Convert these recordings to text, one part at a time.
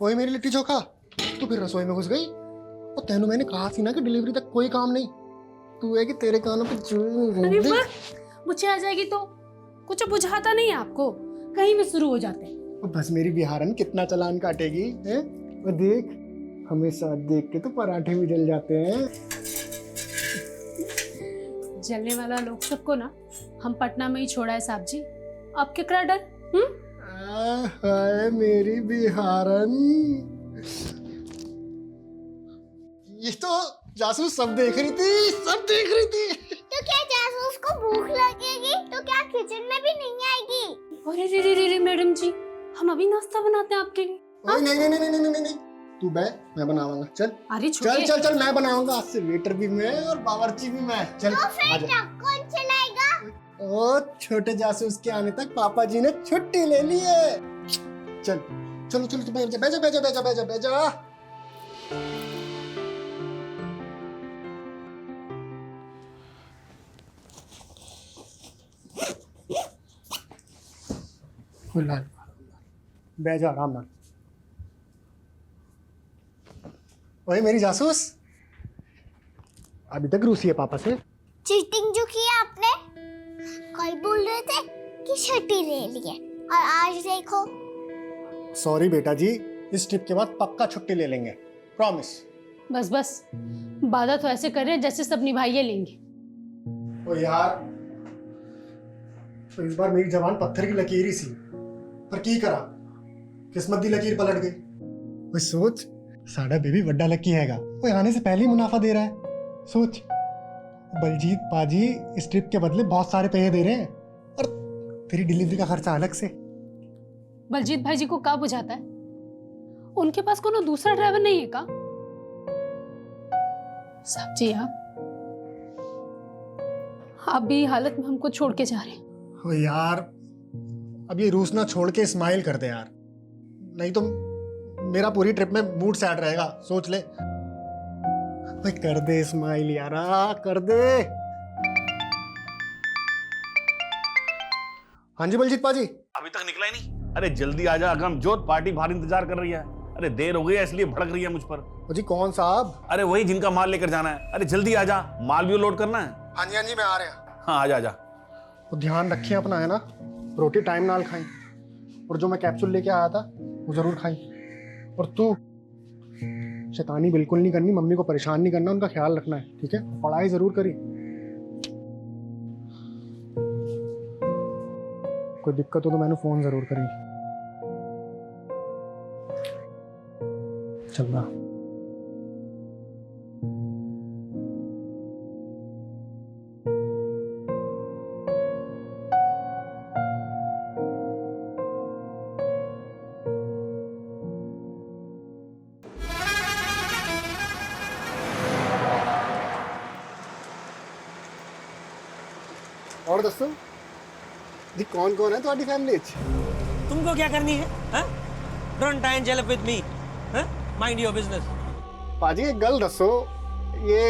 वही मेरी लिट्टी चोखा, तू फिर रसोई में घुस गई। और तेनू मैंने कहा थी ना कि डिलीवरी तक कोई काम नहीं, तू है कि तेरे कानों पे अरे मुझे आ जाएगी तो कुछ बुझाता नहीं है आपको, कहीं भी शुरू हो जाते हैं। बस मेरी बिहारन कितना चालान काटेगी है? वो देख, हमेशा देख के तो पराठे भी जल जाते हैं। जलने वाला लोग सबको ना हम पटना में ही छोड़ा है साहब जी, आप क्या डर? हाय मेरी बिहारन, ये तो जासूस सब देख रही थी, सब देख रही थी। तो क्या जासूस को भूख लगेगी तो क्या किचन में भी नहीं आएगी? अरे रे रे रे रे मैडम जी, हम अभी नाश्ता बनाते हैं आपके लिए। नहीं नहीं नहीं नहीं नहीं नहीं, तू बैठ, मैं बनाऊंगा। चल अरे चल चल चल, मैं बनाऊंगा। आज से वेटर भी मैं और बावर्ची भी मैं। चल तो फिर आजा। ट्रक कौन चलाएगा? ओ छोटे जासूस के आने तक पापा जी ने छुट्टी ले ली है। चल चलो चलो, तू बैठ जा बैठ जा बैठ जा बैठ जा बैठ जा बैठ जा। बैठ जा आराम से। ओए मेरी जासूस, अभी तक रूसी है पापा से? चीटिंग जो की आपने, कल बोल रहे थे कि छुट्टी ले ली है और आज देखो। सॉरी बेटा जी, इस ट्रिप के बाद पक्का छुट्टी ले लेंगे, प्रॉमिस। बस बस, वादा तो ऐसे कर रहे हैं जैसे सब निभाइए लेंगे। ओ यार, तो इस बार मेरी जबान पत्थर की लकीर ही सी, पर की करा, किस्मत दी लकीर पलट गई। ओए सोच, साडा बेबी बड्डा लकी हैगा, वो आने से पहले ही मुनाफा दे रहा है। सोच, बलजीत पाजी इस ट्रिप के बदले बहुत सारे पैसे दे रहे हैं, और तेरी डिलीवरी का खर्चा अलग से। बलजीत भाई जी को क्या बुझाता है? उनके पास कोनो दूसरा ड्राइवर नहीं है का? साहब जी आप भी हालत में हमको छोड़ के जा रहे हैं। ओ यार, अब ये रूस ना छोड़ के स्माइल कर दे यार, नहीं तो मेरा पूरी ट्रिप में मूड सैड रहेगा। सोच ले, भाई कर दे स्माइल यारा, कर दे। हाँ जी बलजीत पाजी। अभी तक निकला ही नहीं? अरे जल्दी आ जा अगमजोत, पार्टी बाहर इंतजार कर रही है। अरे देर हो गई है इसलिए भड़क रही है मुझ पर। जी कौन साहब? अरे वही जिनका माल लेकर जाना है। अरे जल्दी आ जा, माल भी लोड करना है। हाँ जी मैं आ रहा हूँ। हाँ आ जा। तो ध्यान रखिए अपना, है ना, रोटी टाइम नाल खाई, और जो मैं कैप्सूल लेके आया था वो जरूर खाई। और तू शैतानी बिल्कुल नहीं करनी, मम्मी को परेशान नहीं करना, उनका ख्याल रखना है, ठीक है? पढ़ाई जरूर करी। कोई दिक्कत हो तो मैंने फोन जरूर करी। चल रहा। और दसो जी, कौन कौन है तुम्हारी फैमिली? तुमको क्या करनी है? Don't time jail with me, mind your business. पाजी एक गल दसो, ये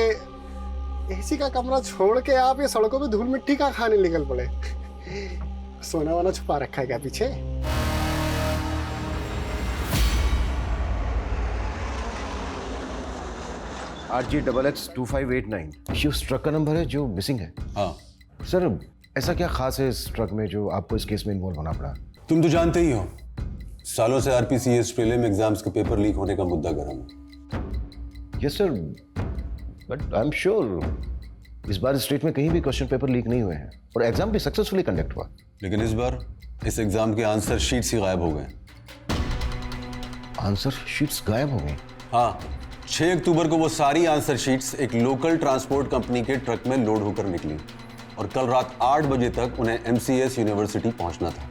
एसी का कमरा छोड़ के आप ये सड़कों पे धूल मिट्टी का खाने निकल पड़े? सोना वाना छुपा रखा है क्या पीछे? RG XX2589 ये उस ट्रक का नंबर है जो मिसिंग है। हाँ सर, ऐसा क्या खास है इस ट्रक में जो आपको इस केस में इन्वॉल्व होना पड़ा? तुम तो जानते ही हो, सालों से RPCS प्रीलिम एग्जाम्स के पेपर लीक होने का मुद्दा गर्म है। Yes sir, but I am sure इस बार स्टेट में कहीं भी क्वेश्चन पेपर लीक नहीं हुए हैं और एग्जाम भी सक्सेसफुली कंडक्ट हुआ। लेकिन इस बार इस एग्जाम के आंसर शीट्स ही गायब हो गए। आंसर शीट्स गायब हो गई? हाँ, 6 अक्टूबर को वो सारी आंसर शीट्स एक लोकल ट्रांसपोर्ट कंपनी के ट्रक में लोड होकर निकली और कल रात 8 बजे तक उन्हें MCS यूनिवर्सिटी पहुंचना था,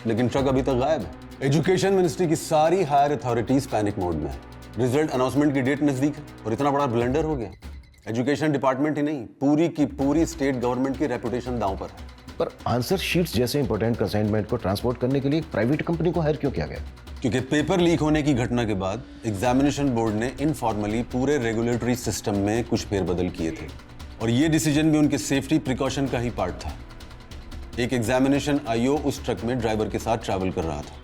लेकिन ट्रक अभी तक गायब है। एजुकेशन मिनिस्ट्री की सारी हायर अथॉरिटीज पैनिक मोड में है। रिजल्ट अनाउंसमेंट की डेट नजदीक है और इतना बड़ा ब्लंडर हो गया। एजुकेशन डिपार्टमेंट ही नहीं, पूरी की पूरी स्टेट गवर्नमेंट की रेपुटेशन दांव पर है। पर आंसर शीट्स जैसे इंपॉर्टेंट कंसाइनमेंट को ट्रांसपोर्ट करने के लिए एक प्राइवेट कंपनी को हायर क्यों किया गया? क्योंकि पेपर लीक होने की घटना के बाद एग्जामिनेशन बोर्ड ने इनफॉर्मली पूरे रेगुलेटरी सिस्टम में कुछ फेरबदल किए थे और ये डिसीजन भी उनके सेफ्टी प्रिकॉशन का ही पार्ट था। एक एग्जामिनेशन IO उस ट्रक में ड्राइवर के साथ ट्रैवल कर रहा था,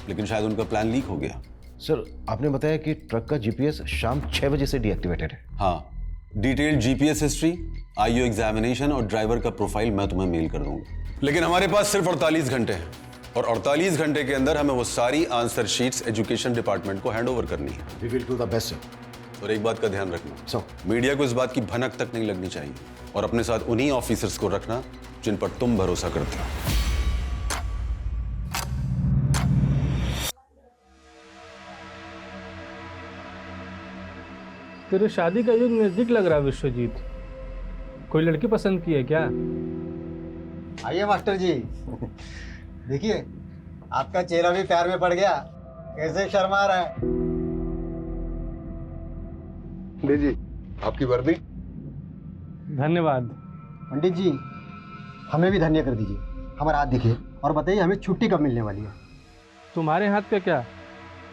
लेकिन शायद उनका प्लान लीक हो गया सर आपने बताया कि ट्रक का जीपीएस शाम 6 बजे से डीएक्टिवेटेड है। हाँ, detailed GPS history, IO examination और ड्राइवर का प्रोफाइल मैं तुम्हें मेल कर दूंगा। लेकिन हमारे पास सिर्फ 48 घंटे हैं और 48 घंटे के अंदर हमें वो सारी आंसर शीट्स एजुकेशन डिपार्टमेंट को हैंड ओवर करनी है। We will do the best sir. और एक बात का ध्यान रखना, सर मीडिया को इस बात की भनक तक नहीं लगनी चाहिए और अपने साथ उन्हीं ऑफिसर्स को रखना जिन पर तुम भरोसा करते हो। तेरे शादी का युग नजदीक लग रहा है विश्वजीत। कोई लड़की पसंद की है क्या? आइए मास्टर जी। देखिए आपका चेहरा भी प्यार में पड़ गया, कैसे शर्मा रहा है। लीजिए आपकी वर्दी। धन्यवाद। पंडित जी हमें भी धन्य कर दीजिए, हमारा हाथ दिखिए और बताइए हमें छुट्टी कब मिलने वाली है। तुम्हारे हाथ का क्या,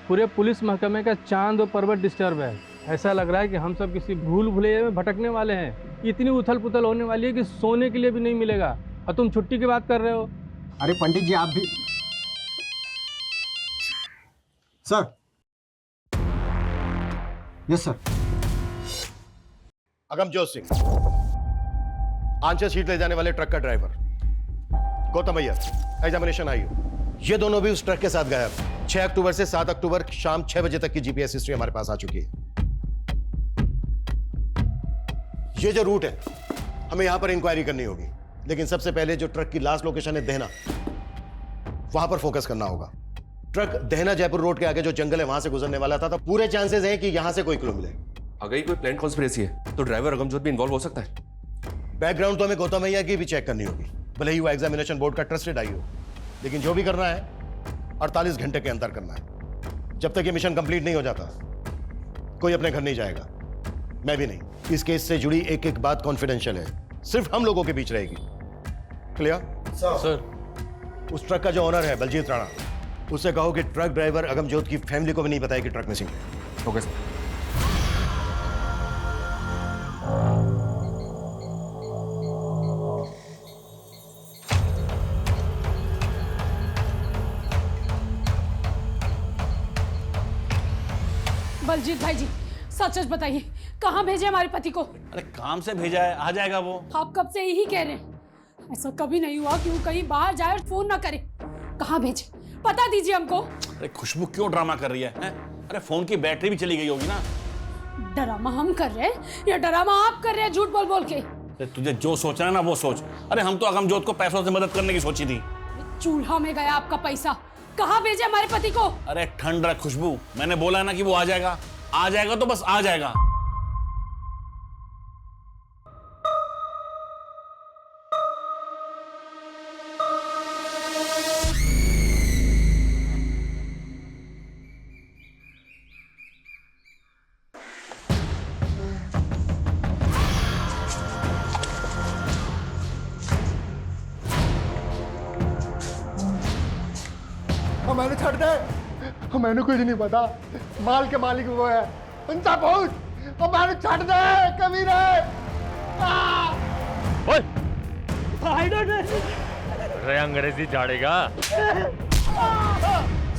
पूरे पुलिस महकमे का चांद और पर्वत डिस्टर्ब है। ऐसा लग रहा है कि हम सब किसी भूल भुलैया में भटकने वाले हैं। इतनी उथल पुथल होने वाली है कि सोने के लिए भी नहीं मिलेगा और तुम छुट्टी की बात कर रहे हो। अरे पंडित जी आप भी। Sir. Yes sir. Agamjot Singh, answer sheet ले जाने वाले ट्रक का ड्राइवर। गौतम अय्यर, एग्जामिनेशन आई हो। ये दोनों भी उस ट्रक के साथ गायब। 6 अक्टूबर से 7 अक्टूबर शाम 6 बजे तक की जीपीएस हिस्ट्री हमारे पास आ चुकी है। ये जो रूट है हमें यहां पर इंक्वायरी करनी होगी, लेकिन सबसे पहले जो ट्रक की लास्ट लोकेशन है देहना, वहां पर फोकस करना होगा। ट्रक देहना जयपुर रोड के आगे जो जंगल है वहां से गुजरने वाला था, तो पूरे चांसेस हैं कि यहां से कोई क्लू मिले। अगर ये कोई प्लान कॉन्स्पिरेसी है तो ड्राइवर अगमजोत भी इन्वॉल्व हो सकता है। बैकग्राउंड तो हमें गौतम अय्यर की भी चेक करनी होगी, भले ही वो एग्जामिनेशन बोर्ड का ट्रस्टेड आई हो, लेकिन जो भी करना है 48 घंटे के अंदर करना है। जब तक ये मिशन कंप्लीट नहीं हो जाता कोई अपने घर नहीं जाएगा, मैं भी नहीं। इस केस से जुड़ी एक एक बात कॉन्फिडेंशियल है, सिर्फ हम लोगों के बीच रहेगी। Clear sir. उस ट्रक का जो ओनर है बलजीत राणा, उससे कहो कि ट्रक ड्राइवर अगमजोत की फैमिली को भी नहीं बताया कि ट्रक मिसिंग है। Okay sir. बलजीत भाई जी सच सच बताइए, कहाँ भेजे हमारे पति को? अरे काम से भेजा है, आ जाएगा वो। आप कब से यही कह रहे हैं, ऐसा कभी नहीं हुआ कि वो कहीं बाहर जाए और फोन ना करे। कहाँ भेजे, पता दीजिए हमको। अरे खुशबू क्यों ड्रामा कर रही है, हैं? अरे फोन की बैटरी भी चली गई होगी ना। ड्रामा हम कर रहे हैं या ड्रामा आप कर रहे हैं झूठ बोल बोल के? अरे तुझे जो सोचना है ना वो सोच। अरे हम तो अगमजोत को पैसों से मदद करने की सोची थी। चूल्हा में गया आपका पैसा, कहाँ भेजे हमारे पति को? अरे ठंड रख खुशबू, मैंने बोला ना कि वो आ जाएगा। आ जाएगा तो बस आ जाएगा। मैंने छड़ दे, मैंने कुछ नहीं पता। माल के मालिक वो है, उनका बहुत। मैंने छड़ दे कभी रे। अरे अंग्रेजी झाड़ेगा।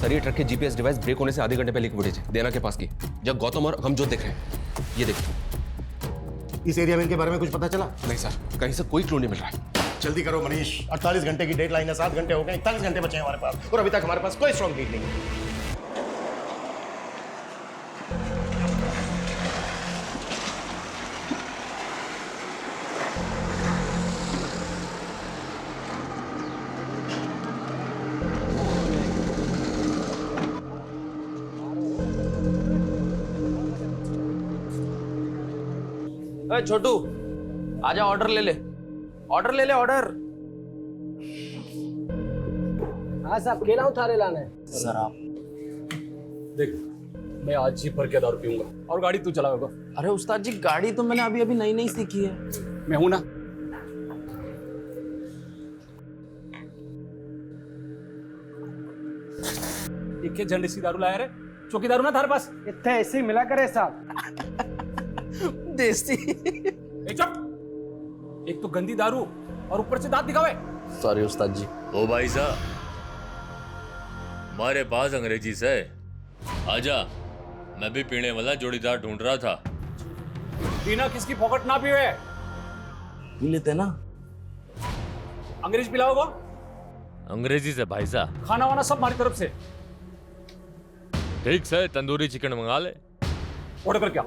सर ये ट्रक के जीपीएस डिवाइस ब्रेक होने से आधे घंटे पहले की फुटेज है, देना के पास की, जब गौतम और अगमजोत देख रहे हैं। ये देखिए। इस एरिया में इनके बारे में कुछ पता चला? नहीं सर, कहीं से कोई क्लू नहीं मिल रहा है। जल्दी करो मनीष, 48 घंटे की डेडलाइन है। 7 घंटे हो गए, 41 घंटे बचे हैं हमारे पास, और अभी तक हमारे पास कोई स्ट्रॉन्ग लीड नहीं है। छोटू आजा, ऑर्डर ले ले, ऑर्डर ले ले, ऑर्डर। हाँ साहब, केला उतारे लाना है। सर आप देख, मैं आज ही भर के दारू पीऊंगा और गाड़ी तू चलाएगा। अरे उस्ताद जी, गाड़ी तो मैंने अभी अभी नई नई सीखी है। मैं हूं ना। एक झंडे सी दारू लाया रे, चौकी दारू ना थारे पास। इतने ऐसे ही मिला करे साहब। देसी। चुप, एक तो गंदी दारू और ऊपर से दांत दिखावे। सॉरी उस्ताद जी। ओ भाई साहब, हमारे पास अंग्रेजी से आजा, मैं भी पीने वाला जोड़ीदार ढूंढ रहा था। पीना किसकी पॉकेट ना पीवे। पी लेते ना। अंग्रेज पिलाओगे? अंग्रेजी से भाई साहब। खाना वाना सब हमारी तरफ से। ठीक से तंदूरी चिकन मंगा ले। ऑर्डर कर क्या?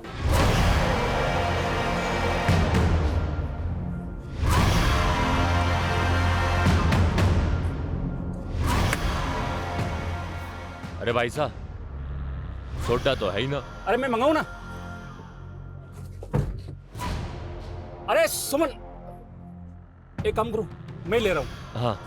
अरे भाई साहब, सोडा तो है ही ना। अरे मैं मंगाऊं ना। अरे सुमन, एक काम करो, मैं ले रहा हूं। हाँ।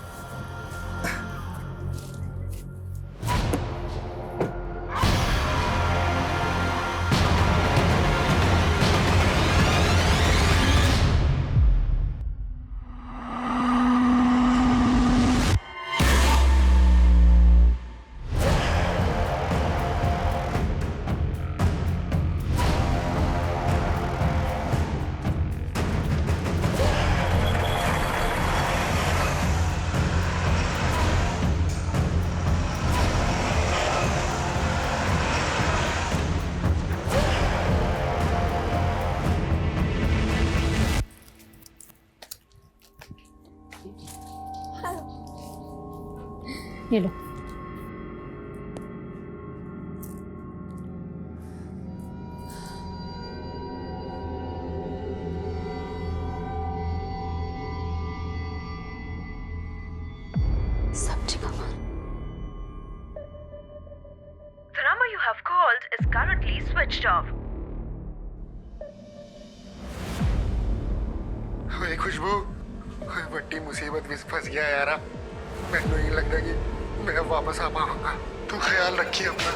ये लो। सब्जी का The number you have called is currently switched off. ओए खुशबू, ओए बड़ी मुसीबत में फंस गया यार। मैंने नहीं लगता कि मैं अब वापस आ पाऊंगा। तू ख्याल रखिए अपना।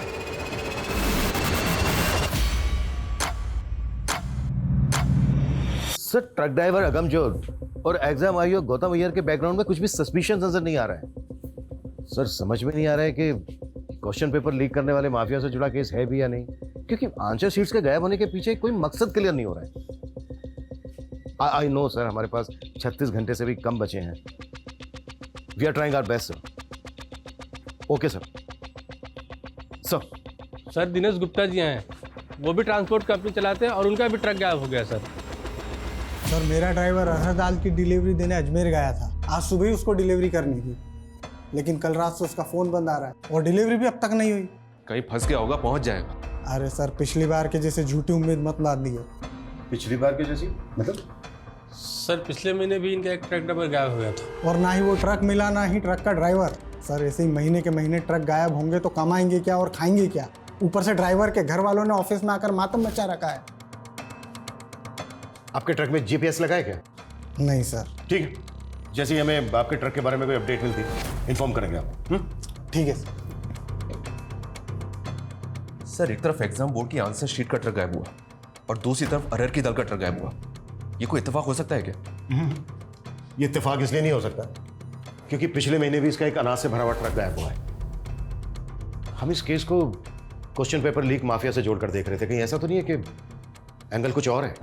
सर, ट्रक ड्राइवर अगमजोत और एग्जाम आईओ गौतम अय्यर के बैकग्राउंड में कुछ भी सस्पिशियस नजर नहीं आ रहा है। सर, समझ में नहीं आ रहा है कि क्वेश्चन पेपर लीक करने वाले माफिया से जुड़ा केस है भी या नहीं, क्योंकि आंसर शीट्स के गायब होने के पीछे कोई मकसद क्लियर नहीं हो रहा है। आई नो सर, हमारे पास 36 घंटे से भी कम बचे हैं। We are trying our best sir. Okay sir. Sir Dinesh Gupta ji हैं, वो भी ट्रांसपोर्ट कंपनी चलाते हैं और उनका भी ट्रक गायब हो गया सर। सर मेरा ड्राइवर अरहर दाल की डिलीवरी देने अजमेर गया था। आज सुबह ही उसको डिलीवरी करनी थी, लेकिन कल रात से उसका फ़ोन बंद आ रहा है और डिलीवरी भी अब तक नहीं हुई। कहीं फंस गया होगा, पहुंच जाएगा। अरे सर, पिछली बार के जैसे झूठी उम्मीद मत बांधिए। पिछली बार के जैसी मतलब? सर पिछले महीने भी इनका एक ट्रक ड्राइवर गायब हो गया था। और ना ही वो ट्रक मिला, ना ही ट्रक का ड्राइवर। सर ऐसे ही महीने के महीने ट्रक गायब होंगे तो कमाएंगे क्या और खाएंगे क्या? ऊपर से ड्राइवर के घर वालों ने ऑफिस में आकर मातम मचा रखा है। आपके ट्रक में जीपीएस लगा है क्या? नहीं सर। ठीक है, जैसे ही हमें आपके ट्रक के बारे में कोई अपडेट मिलती है इन्फॉर्म करेंगे आपको। ठीक है सर। सर, एक तरफ एग्जाम बोर्ड की आंसर शीट का ट्रक गायब हुआ और दूसरी तरफ अरहर की दाल का ट्रक गायब हुआ। ये कोई इत्तेफाक हो सकता है क्या? ये इत्तेफाक इसलिए नहीं हो सकता क्योंकि पिछले महीने भी इसका एक अनाज से भरा हुआ ट्रक गायब हुआ है। हम इस केस को क्वेश्चन पेपर लीक माफिया से जोड़कर देख रहे थे। कहीं ऐसा तो नहीं है कि एंगल कुछ और है?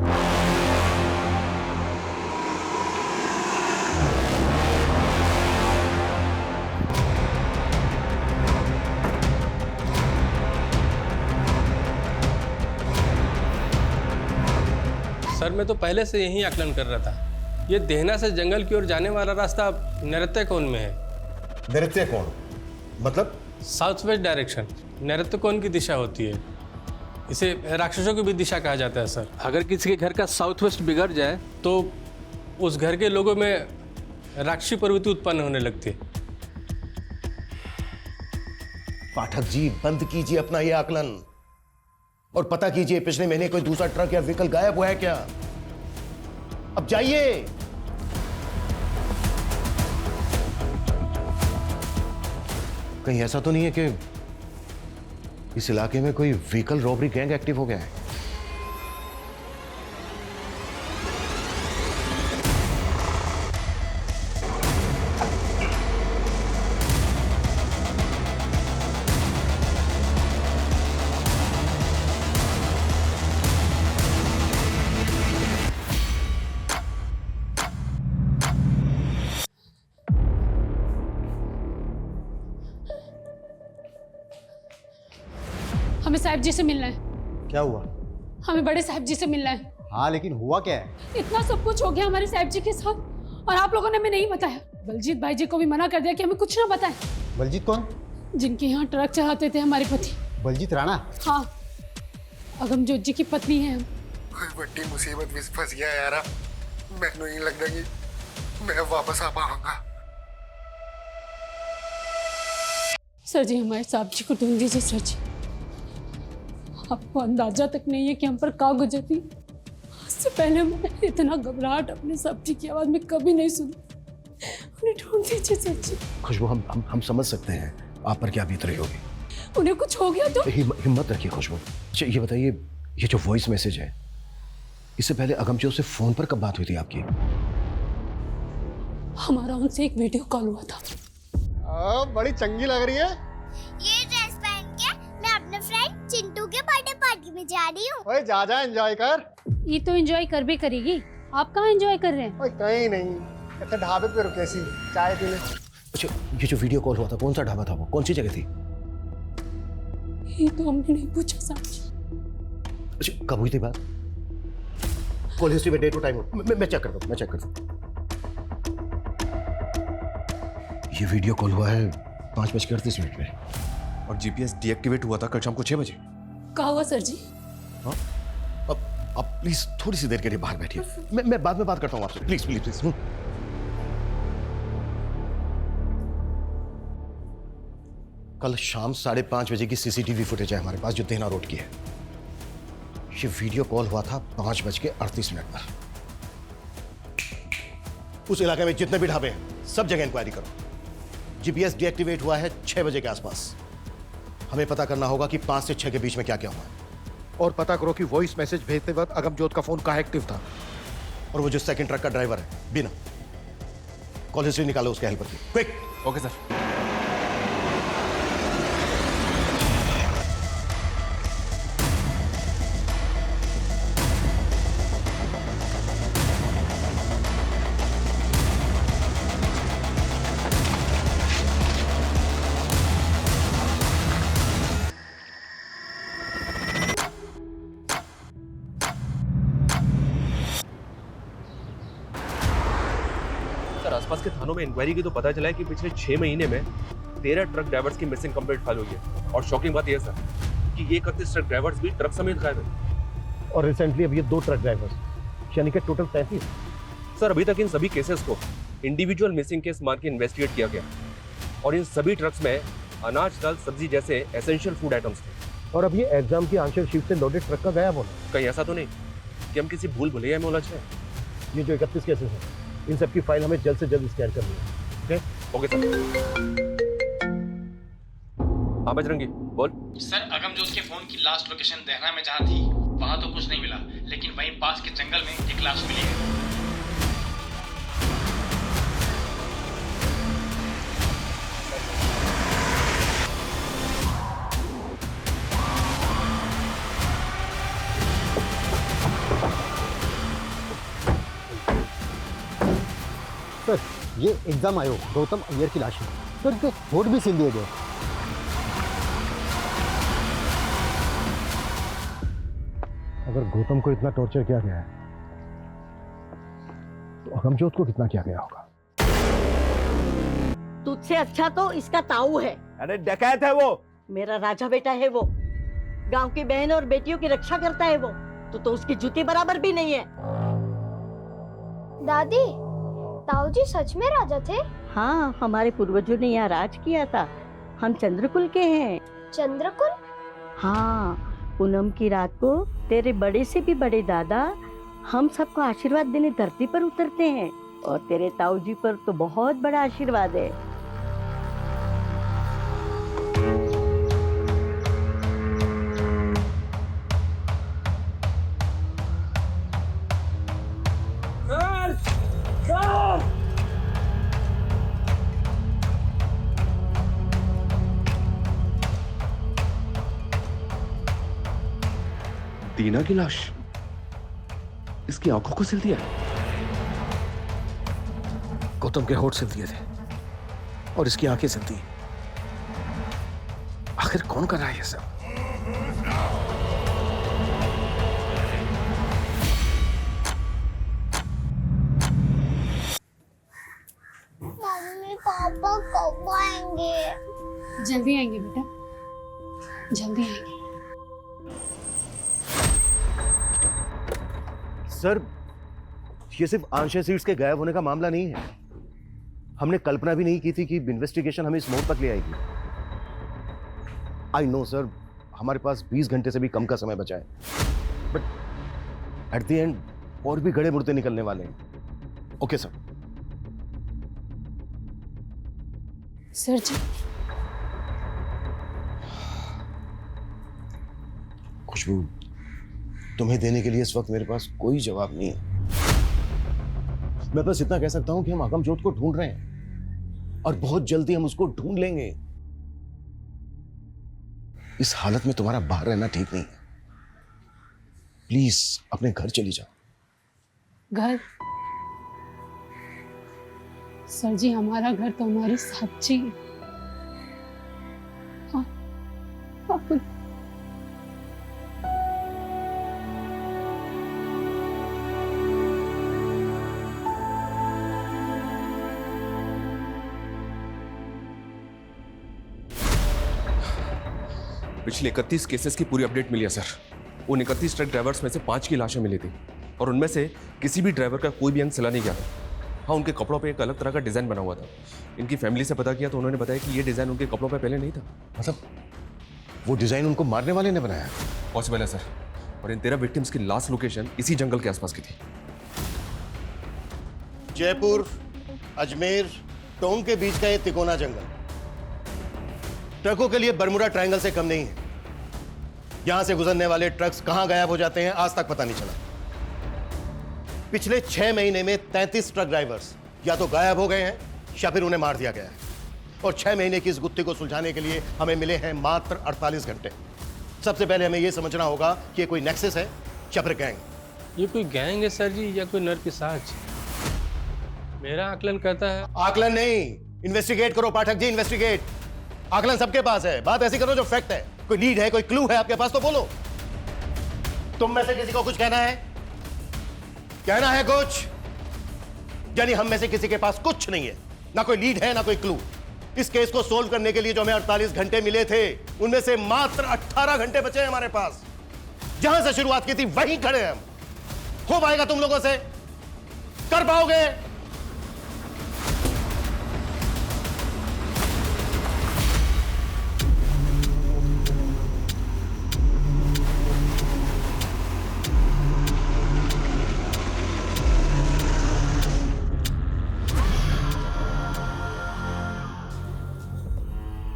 सर मैं तो पहले से यही आकलन कर रहा था। ये देहना से जंगल की ओर जाने वाला रास्ता नैऋत्य-कोण में है। नैऋत्य-कोण मतलब? साउथ वेस्ट डायरेक्शन नैऋत्य-कोण की दिशा होती है। इसे राक्षसों की भी दिशा कहा जाता है सर। अगर किसी के घर का साउथ वेस्ट बिगड़ जाए तो उस घर के लोगों में राक्षसी प्रवृत्ति उत्पन्न होने लगती है। पाठक जी, बंद कीजिए अपना ये आकलन और पता कीजिए पिछले महीने कोई दूसरा ट्रक या व्हीकल गायब हुआ है क्या? अब जाइए। कहीं ऐसा तो नहीं है कि इस इलाके में कोई व्हीकल रॉबरी गैंग एक्टिव हो गया है? हमें साहब जी से मिलना है। क्या हुआ? हमें बड़े साहब जी से मिलना है। हाँ लेकिन हुआ क्या है? इतना सब कुछ हो गया हमारे साहब जी के साथ और आप लोगों ने हमें नहीं बताया। बलजीत भाई जी को भी मना कर दिया कि हमें कुछ ना बताएं। बलजीत कौन? जिनके यहाँ ट्रक चलाते थे हमारे पति। बलजीत राणा? हाँ, अगमजोत जी की पत्नी है हम। बड़ी मुसीबत में फंस गया यार। मैंने नहीं लगता कि मैं वापस आ पाऊंगा। सर जी हमारे साहब जी को ढूंढ दीजिए सर जी। आपको अंदाजा तक नहीं है कि हम पर का गुजरती। इससे पहले मैं इतना घबराहट अपने साहब जी की आवाज में कभी नहीं सुनी। उन्हें ढूंढ दीजिए सर जी। खुशबू, हम समझ सकते हैं आप पर क्या बीत रही होगी। उन्हें कुछ हो गया तो हिम्मत रखिए खुशबू। अच्छा ये बताइए, ये जो वॉइस मैसेज है, इससे पहले अगमजोत से फोन पर कब बात हुई थी आपकी? हमारा उनसे एक वीडियो कॉल हुआ था। बड़ी चंगी लग रही है। ये ड्रेस पहन के मैं अपने फ्रेंड चिंटू के बर्थडे पार्टी में जा रही हूँ। ओए जा एंजॉय कर। ये तो एंजॉय कर भी करेगी। आप कहाँ एंजॉय कर रहे हैं? ओए कहीं नहीं, ऐसे ढाबे पे रुके सी चाय पीने। अच्छा ये जो वीडियो कॉल हुआ था, कौन सा ढाबा था वो, कौन सी जगह थी? ये तो हमने नहीं पूछा साहब जी। अच्छा कब हुई थी बात? कॉल हिस्ट्री में डेट और टाइम मैं चेक करता हूँ। ये वीडियो कॉल हुआ है 5:38 में और जीपीएस डीएक्टिवेट हुआ था कल शाम को 6 बजे। कहा हुआ सर जी? हाँ? अब प्लीज थोड़ी सी देर के लिए बाहर बैठिए, मैं बाद में बात करता हूँ आपसे। प्लीज। कल शाम 5:30 बजे की सीसीटीवी फुटेज है हमारे पास जो देना रोड की है। ये वीडियो कॉल हुआ था 5:38 पर। उस इलाके में जितने भी ढाबे हैं सब जगह इंक्वायरी करो। जीपीएस डीएक्टिवेट हुआ है 6 बजे के आसपास। हमें पता करना होगा कि 5 से 6 के बीच में क्या क्या हुआ है। और पता करो कि वॉइस मैसेज भेजते वक्त अगमजोत का फोन कहाँ एक्टिव था। और वो जो सेकंड ट्रक का ड्राइवर है बिना, कॉल हिस्ट्री निकालो उसके हेल्पर की। क्विक। Okay sir. आसपास के थानों में इंक्वायरी की तो पता चला है कि पिछले 6 महीने में 13 ट्रक ड्राइवर्स की मिसिंग कंप्लेंट फाइल हुई है। और शॉकिंग बात यह सर कि ये 31 ट्रक ड्राइवर्स भी ट्रक समेत गायब है। और रिसेंटली अभी ये 2 ट्रक ड्राइवर्स, यानी कि टोटल 33। सर अभी तक इन सभी केसेस को इंडिविजुअल मिसिंग केस मान के इन्वेस्टिगेट किया गया और इन सभी ट्रक्स में अनाज, दाल, सब्जी जैसे एसेंशियल फूड आइटम्स थे। और अब ये एग्जाम की आंसर शीट से लोडेड ट्रक का गायब होना। कहीं ऐसा तो नहीं कि हम किसी भूल भुलैया में उलझे हैं? ये जो 31 केसेस हैं इन सब की फाइल हमें जल्द से जल्द स्कैन करनी है। Okay sir. हाँ बजरंगी बोल। सर अगमजोत के फोन की लास्ट लोकेशन देहरा में जहाँ थी वहाँ तो कुछ नहीं मिला, लेकिन वहीं पास के जंगल में एक लाश मिली है। सर ये एग्जाम आयोग गौतम अय्यर की लाश है। सर इनके होठ भी सील दिए गए। अगर गौतम को इतना टॉर्चर किया गया है तो अगमजोत को कितना किया गया होगा? तुझसे अच्छा तो इसका ताऊ है। अरे डकैत है वो। मेरा राजा बेटा है वो। गांव की बहन और बेटियों की रक्षा करता है वो। तो उसकी जूती बराबर भी नहीं है। दादी, ताऊ जी सच में राजा थे? हाँ, हमारे पूर्वजों ने यहाँ राज किया था। हम चंद्रकुल के हैं। चंद्रकुल? हाँ, पूनम की रात को तेरे बड़े से भी बड़े दादा हम सबको आशीर्वाद देने धरती पर उतरते हैं और तेरे ताऊ जी पर तो बहुत बड़ा आशीर्वाद है। दीना की लाश, इसकी आंखों को सिल दिया। गौतम के होठ सिल दिए थे और इसकी आंखें सिल दी। आखिर कौन कर रहा है ये सब? मम्मी पापा कब आएंगे? जल्दी आएंगे बेटा, जल्दी आएंगे। सर, ये सिर्फ आंशिक सीट्स के गायब होने का मामला नहीं है। हमने कल्पना भी नहीं की थी कि इन्वेस्टिगेशन हमें इस मोड़ तक ले आएगी। आई नो सर, हमारे पास 20 घंटे से भी कम का समय बचा है, बट एट द एंड और भी गड़े मुड़ते निकलने वाले हैं। Okay sir. सर जी, खुशबू, तुम्हें देने के लिए इस वक्त मेरे पास कोई जवाब नहीं है। मैं बस इतना कह सकता हूं कि हम आगमजोत को ढूंढ रहे हैं और बहुत जल्दी हम उसको ढूंढ लेंगे। इस हालत में तुम्हारा बाहर रहना ठीक नहीं है। प्लीज अपने घर चली जाओ। घर? सर जी, हमारा घर तो हमारी सच्ची है। आप पिछले 31 केसेस की पूरी अपडेट मिली है सर। उन 31 ट्रक ड्राइवर्स में से 5 की लाशें मिली थी और उनमें से किसी भी ड्राइवर का कोई भी अंग सिला नहीं गया था। हाँ, उनके कपड़ों पे एक अलग तरह का डिजाइन बना हुआ था। इनकी फैमिली से पता किया तो उन्होंने बताया कि ये डिजाइन उनके कपड़ों पे पहले नहीं था। मतलब वो डिजाइन उनको मारने वाले ने बनाया? पॉसिबल है सर। और इन 13 विक्टिम्स की लास्ट लोकेशन इसी जंगल के आसपास की थी। जयपुर, अजमेर, टोंक के बीच का ये तिकोना जंगल ट्रकों के लिए बरमुडा ट्रायंगल से कम नहीं है। यहां से गुजरने वाले ट्रक्स कहां गायब हो जाते हैं आज तक पता नहीं चला। पिछले 6 महीने में 33 ट्रक ड्राइवर्स या तो गायब हो गए हैं या फिर उन्हें मार दिया गया है। और 6 महीने की इस गुत्थी को सुलझाने के लिए हमें मिले हैं मात्र 48 घंटे। सबसे पहले हमें यह समझना होगा कि ये कोई नेक्सस है या फिर गैंग। ये कोई गैंग है सर जी या कोई नरपिशाच? मेरा आकलन कहता है। आकलन नहीं, इन्वेस्टिगेट करो पाठक जी, इन्वेस्टिगेट। आकलन सबके पास है, बात ऐसी करो जो फैक्ट है। कोई लीड है, कोई क्लू है आपके पास तो बोलो। तुम में से किसी को कुछ कहना है? कहना है कुछ? यानी हम में से किसी के पास कुछ नहीं है, ना कोई लीड है ना कोई क्लू। इस केस को सोल्व करने के लिए जो हमें 48 घंटे मिले थे उनमें से मात्र 18 घंटे बचे हैं हमारे पास। जहां से शुरुआत की थी वहीं खड़े हैं हम। हो पाएगा तुम लोगों से? कर पाओगे?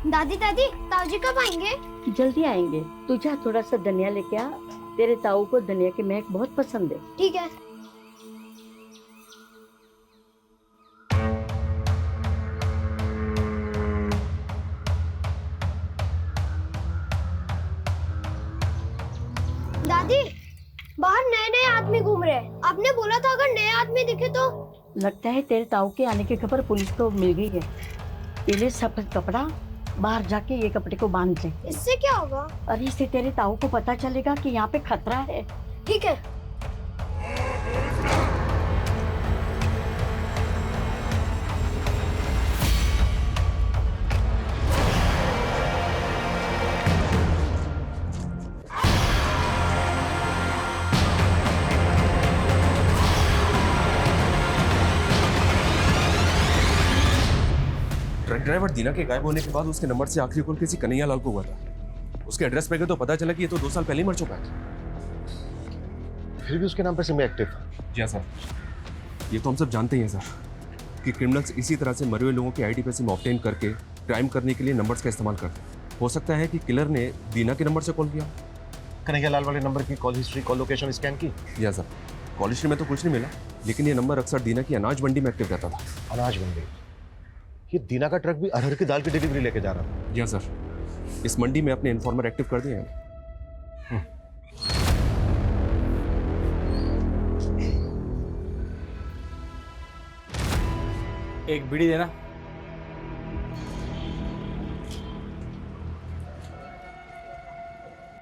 दादी दादी, ताऊजी कब आएंगे? जल्दी आएंगे। तू जा थोड़ा सा धनिया लेके आ, तेरे ताऊ को धनिया की महक बहुत पसंद है। ठीक है। दादी, बाहर नए नए आदमी घूम रहे हैं। आपने बोला था अगर नए आदमी दिखे तो। लगता है तेरे ताऊ के आने की खबर पुलिस को मिल गई है। पहले सफेद कपड़ा, बाहर जाके ये कपड़े को बांध ले। इससे क्या होगा? अरे इससे तेरे ताऊ को पता चलेगा कि यहाँ पे खतरा है। ठीक है। ट्रक ड्राइवर दीना के गायब होने के बाद उसके नंबर से आखिरी कॉल किसी कन्हैया लाल को हुआ था। उसके एड्रेस पे गए तो पता चला कि ये तो 2 साल पहले ही मर चुका है। फिर भी उसके नाम पर सिम एक्टिव था। जी हाँ सर, ये तो हम सब जानते ही हैं सर कि क्रिमिनल्स इसी तरह से मरे हुए लोगों के आईडी पे सिम ऑब्टेन करके क्राइम करने के लिए नंबर्स का इस्तेमाल करते हैं। हो सकता है कि किलर ने दीना के नंबर से कॉल किया। कन्हैया लाल वाले नंबर की call history, call location scan की? जी हाँ सर, कॉल हिस्ट्री में तो कुछ नहीं मिला, लेकिन ये नंबर अक्सर दीना की अनाज मंडी में एक्टिव रहता था। अनाज मंडी? ये दीना का ट्रक भी अरहर की दाल की डिलीवरी लेके जा रहा था। जी हाँ सर, इस मंडी में अपने इन्फॉर्मर एक्टिव कर दिए हैं। एक बीड़ी देना।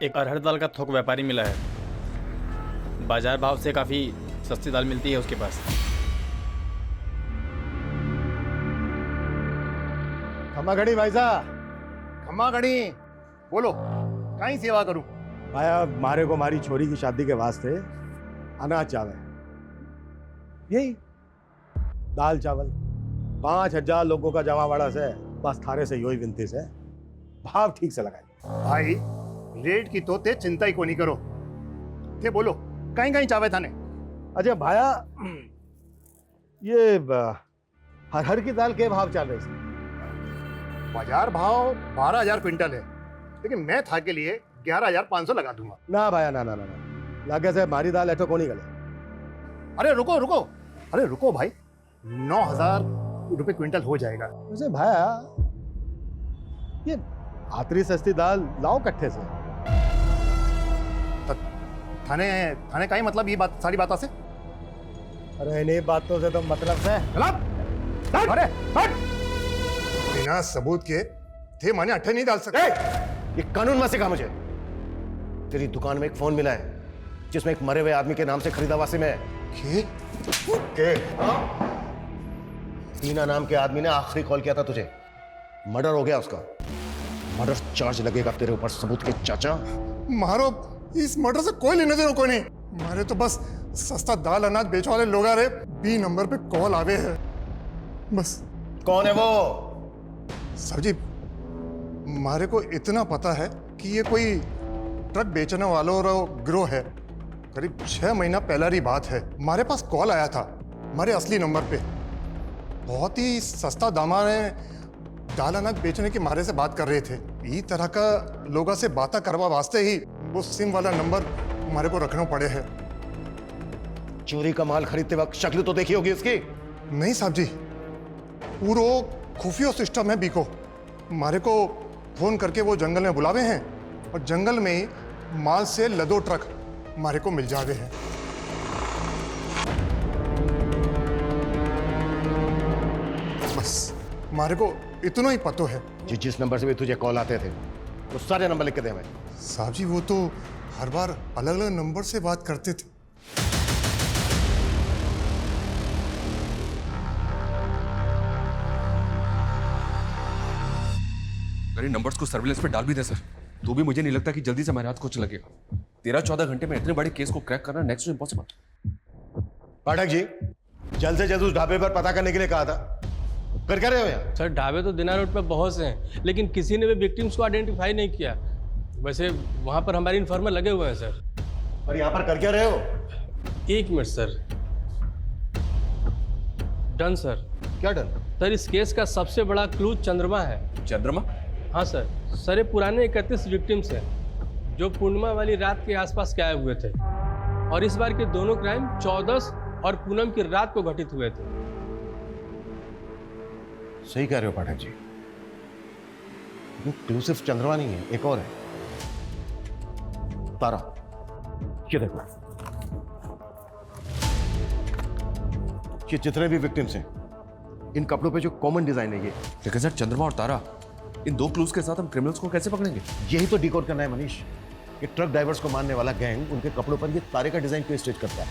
एक अरहर दाल का थोक व्यापारी मिला है। बाजार भाव से काफी सस्ती दाल मिलती है उसके पास। खम्मा घड़ी भाई साहब, खम्मा घड़ी बोलो, कहीं सेवा करूं? आया मारे को मारी छोरी की शादी के वास्ते अनाज चावल, यही दाल चावल 5,000 लोगों का जमावाड़ा से, बस थारे से योही विनती से भाव ठीक से लगाई। भाई रेट की तो ते चिंता ही को नहीं करो, ते बोलो कहीं कहीं चावे थाने। अच्छा भाया, ये हर की दाल के भाव चल रहे थे? बाजार भाव 12,000 क्विंटल है, लेकिन मैं था के लिए 11,500 लगा दूंगा। ना भाया ना ना ना ना, लागे से मारी दाल ऐठो कोनी गले। अरे रुको रुको, अरे रुको भाई, 9,000 रुपए क्विंटल हो जाएगा। वैसे भाया, ये आतरी सस्ती दाल लाओ कट्ठे से। थाने थाने का ही मतलब ये बात सारी बातों से? अरे इन्हीं बातों से तो मतलब से। अरे हट! बिना सबूत के थे माने अट्ठे नहीं डाल सकते। ये कानून में सिखा मुझे। तेरी दुकान में एक फोन मिला है जिसमें एक मरे हुए आदमी के नाम से खरीदा वासी में के टीना नाम के आदमी ने आखिरी कॉल किया था तुझे। मर्डर हो गया उसका। मर्डर चार्ज लगेगा तेरे ऊपर सबूत के चाचा। मारो, इस मर्डर से कोई लेने देने को नहीं। मारे तो बस सस्ता दाल अनाज बेचने वाले लोग आ रहे, बी नंबर पे कॉल आवे है बस। कौन है वो? सर जी, मारे को इतना पता है कि ये कोई ट्रक बेचने वालों का गिरोह है। करीब 6 महीना पहला की बात है, हमारे पास कॉल आया था हमारे असली नंबर पे। बहुत ही सस्ता दामा में दाल अनाज बेचने के मारे से बात कर रहे थे। इस तरह का लोगों से बातें करवा वास्ते ही वो सिम वाला नंबर हमारे को रखना पड़े है। चोरी का माल खरीदते वक्त शक्ल तो देखी होगी उसकी? नहीं साहब जी, पूरा खुफिया सिस्टम है बीको। हमारे को फोन करके वो जंगल में बुलावे हैं और जंगल में ही माल से लदो ट्रक हमारे को मिल जावे हैं। बस हमारे को इतना ही पतो है। जिस नंबर से भी तुझे कॉल आते थे वो सारे नंबर लिख के दे हमें। साहब जी, वो तो हर बार अलग अलग नंबर से बात करते थे। अरे नंबर्स को सर्विलेंस पे डाल भी दे सर, तो भी मुझे नहीं लगता कि जल्दी से हमारे हाथ कुछ लगेगा। 13-14 घंटे में इतने बड़े केस को क्रैक करना next to impossible. Pathak ji, जल्द से जल्द उस ढाबे पर पता करने के लिए कहा था, कर क्या रहे हो यहाँ? सर ढाबे तो दिनार रोड पे बहुत से हैं, लेकिन किसी ने भी विक्टिम्स को आइडेंटिफाई नहीं किया। वैसे वहाँ पर हमारे इन्फॉर्मर लगे हुए हैं सर। और यहाँ पर कर क्या रहे हो? 1 मिनट सर। Done sir. क्या डन? सर इस केस का सबसे बड़ा क्लू चंद्रमा है। चंद्रमा? हाँ सर। सर ये पुराने 31 विक्टिम्स हैं जो पूर्णिमा वाली रात के आसपास गायब हुए थे, और इस बार के दोनों क्राइम 14 और पूनम की रात को घटित हुए थे। सही कह रहे हो पाठक जी, क्लू सिर्फ चंद्रमा नहीं है, एक और है, तारा। ये देखो, ये जितने भी विक्टिम्स हैं इन कपड़ों पे जो कॉमन डिजाइन है ये। लेकिन सर चंद्रमा और तारा, इन 2 क्लूज के साथ हम क्रिमिनल्स को कैसे पकड़ेंगे? यही तो डिकोड करना है मनीष। ये ट्रक ड्राइवर्स को मारने वाला गैंग उनके कपड़ों पर ये तारे का डिजाइन क्यों स्टिच करता है?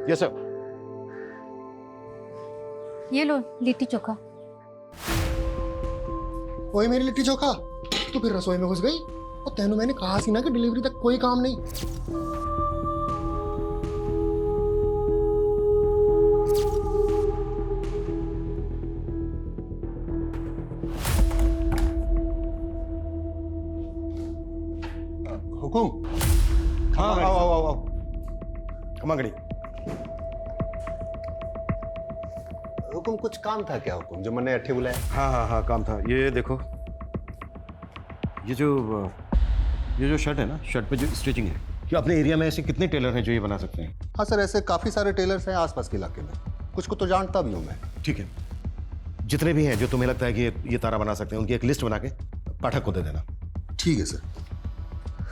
Yes sir. ये लो लिट्टी चोखा। वही मेरी लिट्टी चोखा, तू फिर रसोई में घुस गई। और तेनू मैंने कहा सी ना कि डिलीवरी तक कोई काम नहीं। हुकुम? हाँ आओ। कमागड़ी। हुकुम, कुछ काम था क्या हुकुम, जो मैंने अट्ठे बुलाया? हाँ काम था। ये देखो, ये जो शर्ट है ना, शर्ट पे जो स्टिचिंग है, क्या अपने एरिया में ऐसे कितने टेलर हैं जो ये बना सकते हैं? हाँ सर, ऐसे काफ़ी सारे टेलर्स हैं आसपास के इलाके में, कुछ को तो जानता भी हूँ मैं। ठीक है, जितने भी हैं जो तुम्हें लगता है कि ये तारा बना सकते हैं, उनकी एक लिस्ट बना के पाठक को दे देना। ठीक है सर।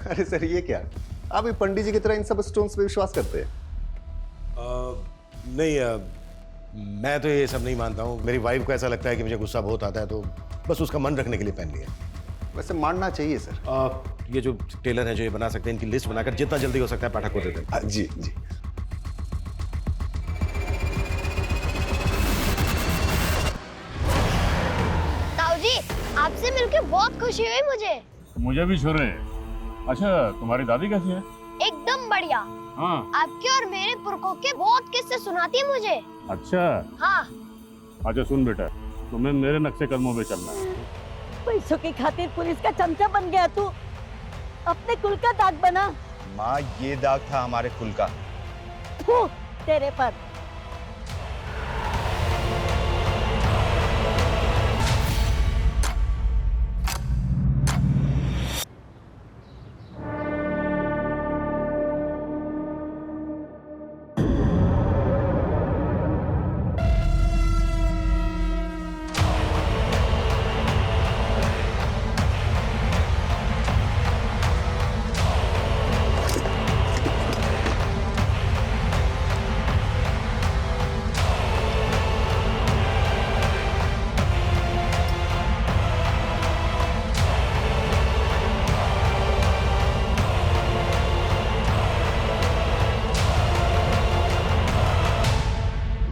अरे सर ये क्या, आप भी पंडित जी की तरह इन सब स्टोन्स पे विश्वास करते हैं? नहीं, मैं तो ये सब नहीं मानता हूँ। मेरी वाइफ को ऐसा लगता है कि मुझे गुस्सा बहुत आता है, तो बस उसका मन रखने के लिए पहन लिया। वैसे मानना चाहिए सर। ये जो टेलर हैं जो ये बना सकते हैं, इनकी लिस्ट बनाकर जितना जल्दी हो सकता है पाठक को दे दें। जी जी। ताऊ जी, आपसे मिलके बहुत खुशी हुई मुझे भी छोरे। अच्छा, तुम्हारी दादी कैसी है? एकदम बढ़िया। हाँ। आपके और मेरे पुरखों के बहुत किस्से सुनाती है मुझे। अच्छा। हाँ। अच्छा सुन बेटा, तुम्हें मेरे नक्शे कदमों पे चलना है। पैसों की खातिर पुलिस का चमचा बन गया तू, अपने कुल का दाग बना। माँ, ये दाग था हमारे कुल का। फू, तेरे पर।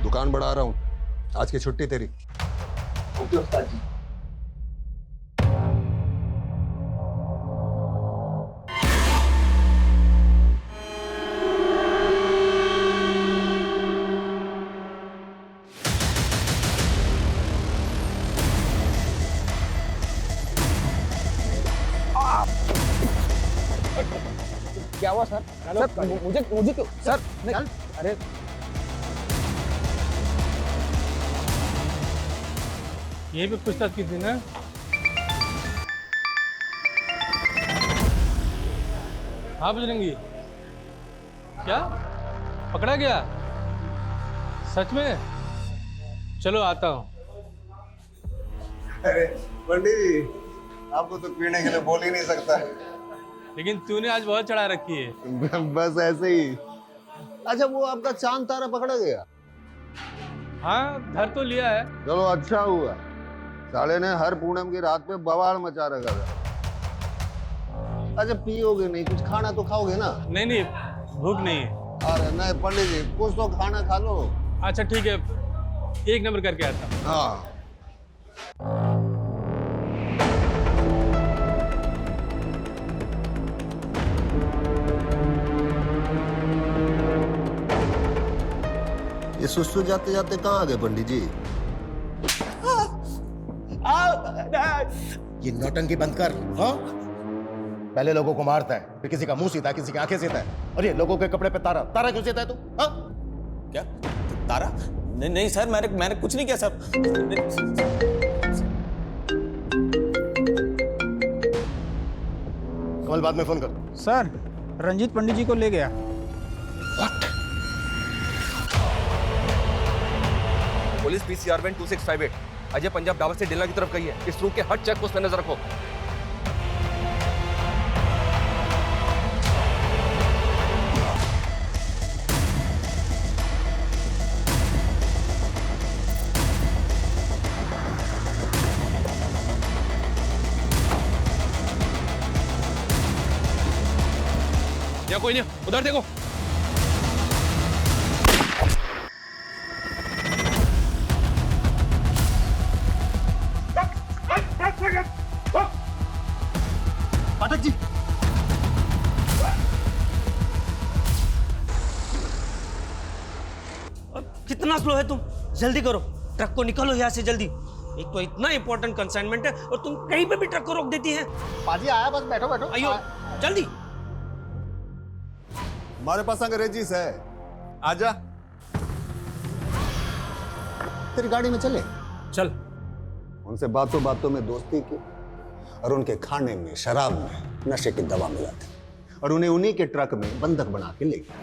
दुकान बढ़ा रहा हूँ, आज की छुट्टी तेरी। ओके उस्ताद जी। क्या हुआ सर? सर मुझे क्यों सर? अरे ये भी पूछताछ की थी ना? हाँ बजरंगी, क्या पकड़ा गया? सच में? चलो आता हूँ। अरे पंडित जी, आपको तो पीने के लिए बोल ही नहीं सकता। लेकिन तूने आज बहुत चढ़ा रखी है। बस ऐसे ही। अच्छा, वो आपका चांद तारा पकड़ा गया? हाँ, धर तो लिया है। चलो अच्छा हुआ, साले ने हर पूनम की रात पे बवाल मचा रखा था। अच्छा, पियोगे नहीं, कुछ खाना तो खाओगे ना? नहीं नहीं, भूख नहीं है। अरे नहीं पंडित जी, कुछ तो खाना खा लो। अच्छा ठीक है, एक नंबर करके आता हूँ। हाँ। ये सुस्तु जाते जाते कहाँ आ गए पंडित जी? ये नौटंकी बंद कर। हाँ, पहले लोगों को मारता है, फिर किसी का मुंह सीता है, किसी की आंखें सीता है, और ये लोगों के कपड़े पे तारा तारा क्यों सीता है तू? हाँ? क्या तारा? नहीं नहीं सर, मैंने कुछ नहीं किया सर। कल बाद में फोन कर। सर, रंजीत पंडित जी को ले गया। Police PCR van 2658 Ajay Punjab डावर से डेला की तरफ गई है। इस रूट के हर चेक पोस्ट पे नजर रखो। या कोई नहीं, उधर देखो। पाठक जी, कितना स्लो है तुम? जल्दी करो, ट्रक को निकालो यहाँ से जल्दी। एक तो इतना इंपॉर्टेंट कंसाइनमेंट है और तुम कहीं पे भी ट्रक को रोक देती है। पाजी आया, बस बैठो बैठो। आइयो जल्दी। हमारे पास अंग्रेजीस है, आजा। तेरी गाड़ी में चले? चल। उनसे बातों बातों में दोस्ती की और उनके खाने में, शराब में नशे की दवा मिलाते और उन्हें उन्हीं के ट्रक में बंधक बना के ले गए।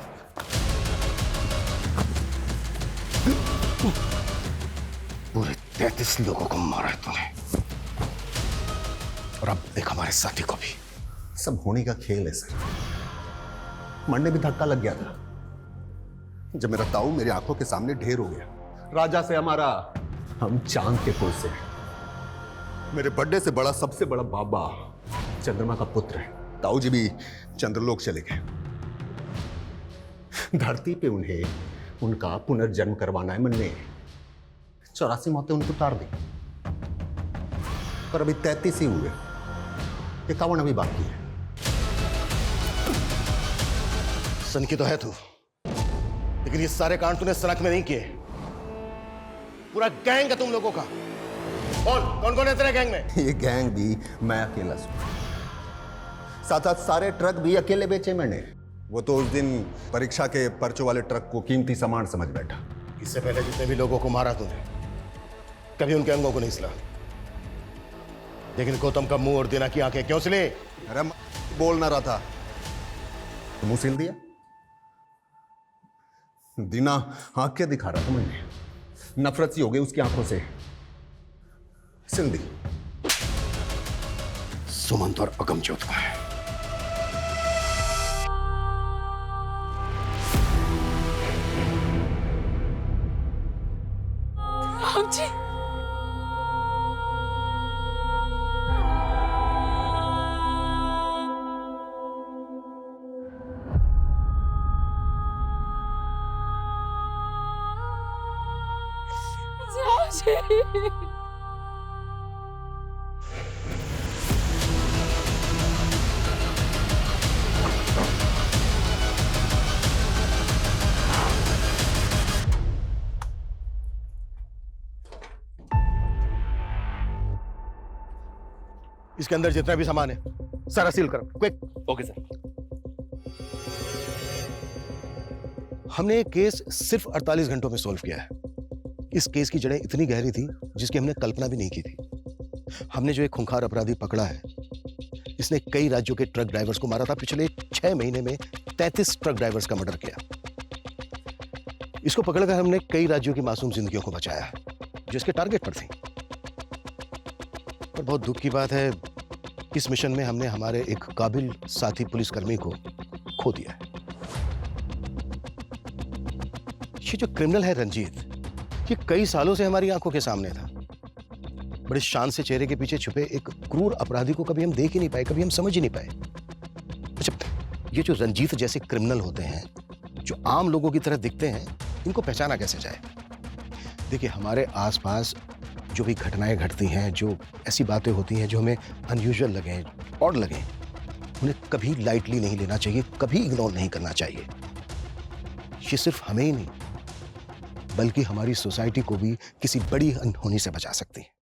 पूरे 33 लोगों को मारा है तूने, और अब देख हमारे साथी को भी। सब होने का खेल है सर। मन में भी धक्का लग गया था जब मेरा ताऊ मेरी आंखों के सामने ढेर हो गया। राजा से हमारा, हम चांद के कुल से। मेरे बर्थडे से बड़ा, सबसे बड़ा बाबा चंद्रमा का पुत्र है। ताऊ जी भी चंद्रलोक चले गए। धरती पे उन्हें उनका पुनर्जन्म करवाना है मन ने। 84 मौतें उनको उतार दी, पर अभी 33 ही हुए, 51 अभी बाकी है। सनकी तो है तू, लेकिन ये सारे कांड तूने सड़क में नहीं किए। पूरा गैंग है तुम लोगों का। कौन कौन है तेरे गैंग में? ये गैंग भी मैं अकेला हूं, साथ साथ सारे ट्रक भी अकेले बेचे मैंने। वो तो उस दिन परीक्षा के पर्चों वाले ट्रक को कीमती सामान समझ बैठा। इससे पहले जितने भी लोगों को मारा तूने, कभी उनके अंगों को नहीं सिला, लेकिन गौतम का मुंह और दीना की आंखें क्यों सिले? अरे बोल ना रहा था तो मुंह सिल दिया। दीना आंखें दिखा रहा था, मैंने नफरत सी हो गई उसकी आंखों से, सिल दी। सुमंत और अगमजोत का है। जी इसके अंदर जितना भी सामान है सारा सील करो, क्विक। Okay sir. हमने ये केस सिर्फ 48 घंटों में सॉल्व किया है। इस केस की जड़ें इतनी गहरी थी जिसकी हमने कल्पना भी नहीं की थी। हमने जो एक खूंखार अपराधी पकड़ा है, इसने कई राज्यों के ट्रक ड्राइवर्स को मारा था। पिछले 6 महीने में 33 ट्रक ड्राइवर्स का मर्डर किया। इसको पकड़कर हमने कई राज्यों की मासूम जिंदगियों को बचाया जो इसके टारगेट पर थी। पर बहुत दुख की बात है, इस मिशन में हमने हमारे एक काबिल साथी पुलिसकर्मी को खो दिया है। ये जो क्रिमिनल है रंजीत, ये कई सालों से हमारी आंखों के सामने था। बड़े शान से चेहरे के पीछे छुपे एक क्रूर अपराधी को कभी हम देख ही नहीं पाए, कभी हम समझ ही नहीं पाए। अच्छा, ये जो रंजीत जैसे क्रिमिनल होते हैं, जो आम लोगों की तरह दिखते हैं, इनको पहचाना कैसे जाए? देखिए, हमारे आसपास जो भी घटनाएं घटती हैं, जो ऐसी बातें होती हैं जो हमें अनयूजुअल लगे, ऑड लगे, उन्हें कभी लाइटली नहीं लेना चाहिए, कभी इग्नोर नहीं करना चाहिए। ये सिर्फ हमें ही नहीं, बल्कि हमारी सोसाइटी को भी किसी बड़ी अनहोनी से बचा सकती है।